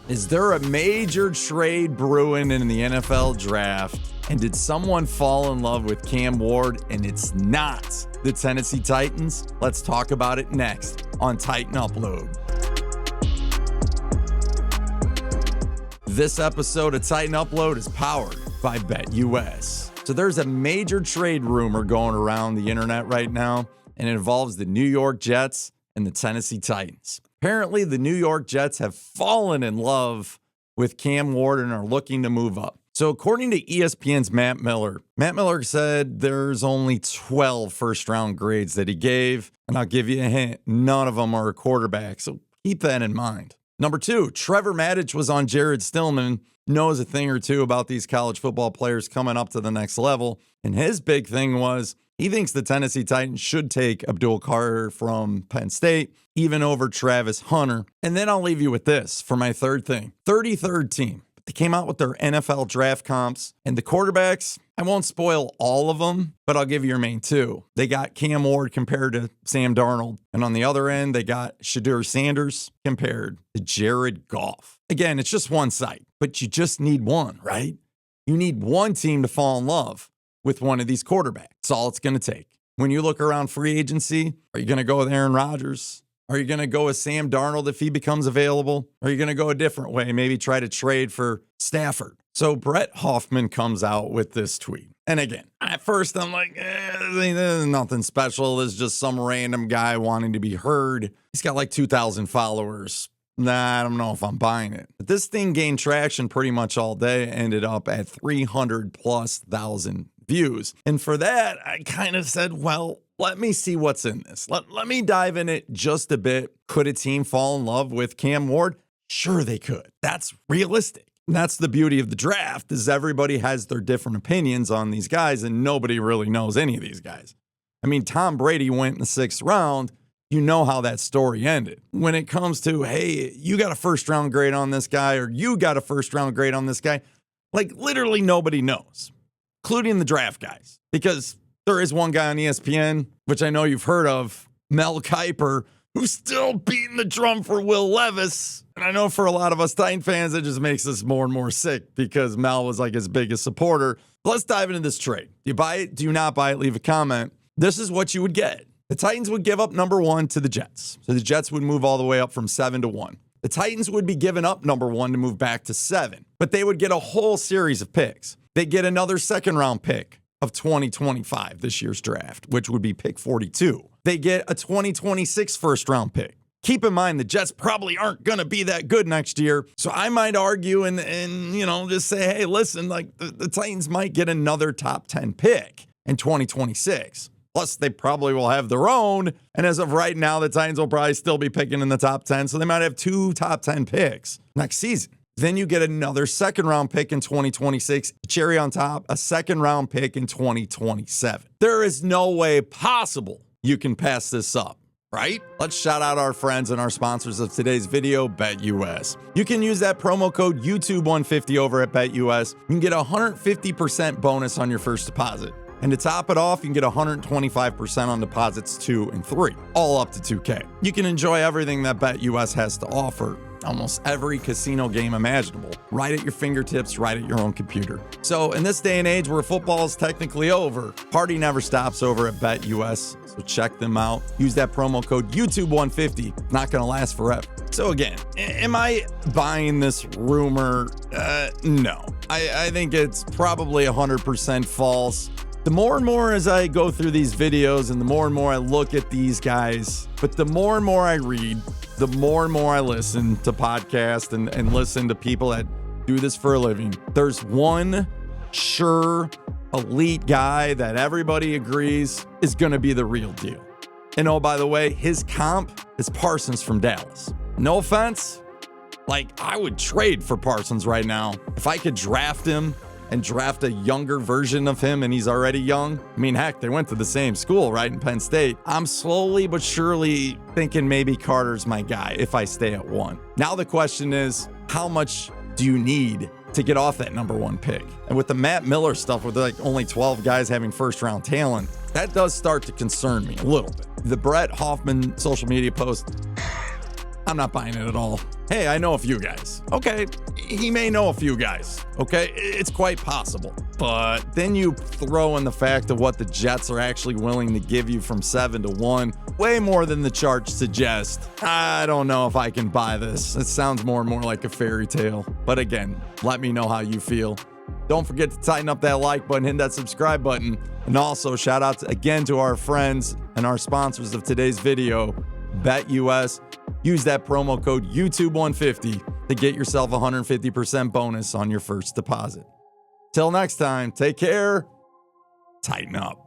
Is there a major trade brewing in the NFL draft? And did someone fall in love with Cam Ward and it's not the Tennessee Titans? Let's talk about it next on Titan Upload. This episode of Titan Upload is powered by BetUS. So there's a major trade rumor going around the internet right now, and it involves the New York Jets and the Tennessee Titans. Apparently, the New York Jets have fallen in love with Cam Ward and are looking to move up. So according to ESPN's Matt Miller said there's only 12 first-round grades that he gave, and I'll give you a hint, none of them are a quarterback, so keep that in mind. Number 2, Trevor Maddich was on Jared Stillman, knows a thing or two about these college football players coming up to the next level, and his big thing was he thinks the Tennessee Titans should take Abdul Carter from Penn State, even over Travis Hunter. And then I'll leave you with this for my third thing. 33rd team. They came out with their NFL draft comps, and the quarterbacks, I won't spoil all of them, but I'll give you your main two. They got Cam Ward compared to Sam Darnold, and on the other end, they got Shedeur Sanders compared to Jared Goff. Again, it's just one site, but you just need one, right? You need one team to fall in love with one of these quarterbacks. That's all it's going to take. When you look around free agency, are you going to go with Aaron Rodgers? Are you going to go with Sam Darnold if he becomes available? Or are you going to go a different way, maybe try to trade for Stafford? So Brett Hoffman comes out with this tweet. And again, at first I'm like, this is nothing special. This is just some random guy wanting to be heard. He's got like 2,000 followers. Nah, I don't know if I'm buying it. But this thing gained traction pretty much all day, ended up at 300,000+ views. And for that, I kind of said, well, let me see what's in this. Let me dive in it just a bit. Could a team fall in love with Cam Ward? Sure they could. That's realistic. And that's the beauty of the draft, is everybody has their different opinions on these guys, and nobody really knows any of these guys. I mean, Tom Brady went in the 6th round. You know how that story ended. When it comes to, hey, you got a first-round grade on this guy, or you got a first-round grade on this guy, like literally nobody knows, including the draft guys, because there is one guy on ESPN, which I know you've heard of, Mel Kiper, who's still beating the drum for Will Levis. And I know for a lot of us Titan fans, it just makes us more and more sick because Mel was like his biggest supporter. But let's dive into this trade. Do you buy it? Do you not buy it? Leave a comment. This is what you would get. The Titans would give up number 1 to the Jets. So the Jets would move all the way up from 7 to 1. The Titans would be giving up number 1 to move back to 7. But they would get a whole series of picks. They'd get another 2nd-round pick of 2025, this year's draft, which would be pick 42. They get a 2026 first-round pick. Keep in mind, the Jets probably aren't going to be that good next year. So I might argue and just say, hey, listen, like the Titans might get another top 10 pick in 2026. Plus, they probably will have their own. And as of right now, the Titans will probably still be picking in the top 10. So they might have 2 top 10 picks next season. Then you get another 2nd-round pick in 2026, cherry on top, a 2nd-round pick in 2027. There is no way possible you can pass this up, right? Let's shout out our friends and our sponsors of today's video, BetUS. You can use that promo code YouTube150 over at BetUS. You can get a 150% bonus on your first deposit. And to top it off, you can get 125% on deposits 2 and 3, all up to $2K. You can enjoy everything that BetUS has to offer. Almost every casino game imaginable, right at your fingertips, right at your own computer. So in this day and age where football is technically over, party never stops over at BetUS. So check them out. Use that promo code YouTube150. Not going to last forever. So again, am I buying this rumor? No. I think it's probably 100% false. The more and more as I go through these videos and the more and more I look at these guys, but the more and more I read, the more and more I listen to podcasts and listen to people that do this for a living, there's one sure elite guy that everybody agrees is going to be the real deal. And oh, by the way, his comp is Parsons from Dallas. No offense. Like, I would trade for Parsons right now. If I could draft him and draft a younger version of him and he's already young. I mean, heck, they went to the same school, right, in Penn State. I'm slowly but surely thinking maybe Carter's my guy if I stay at 1. Now the question is, how much do you need to get off that number 1 pick? And with the Matt Miller stuff, with like only 12 guys having first-round talent, that does start to concern me a little bit. The Brett Hoffman social media post, I'm not buying it at all. Hey, I know a few guys. Okay, he may know a few guys. Okay, it's quite possible. But then you throw in the fact of what the Jets are actually willing to give you from 7-1, way more than the chart suggests. I don't know if I can buy this. It sounds more and more like a fairy tale. But again, let me know how you feel. Don't forget to tighten up that like button, hit that subscribe button, and also shout out again to our friends and our sponsors of today's video, BetUS. Use that promo code YouTube150 to get yourself a 150% bonus on your first deposit. Till next time, take care, tighten up.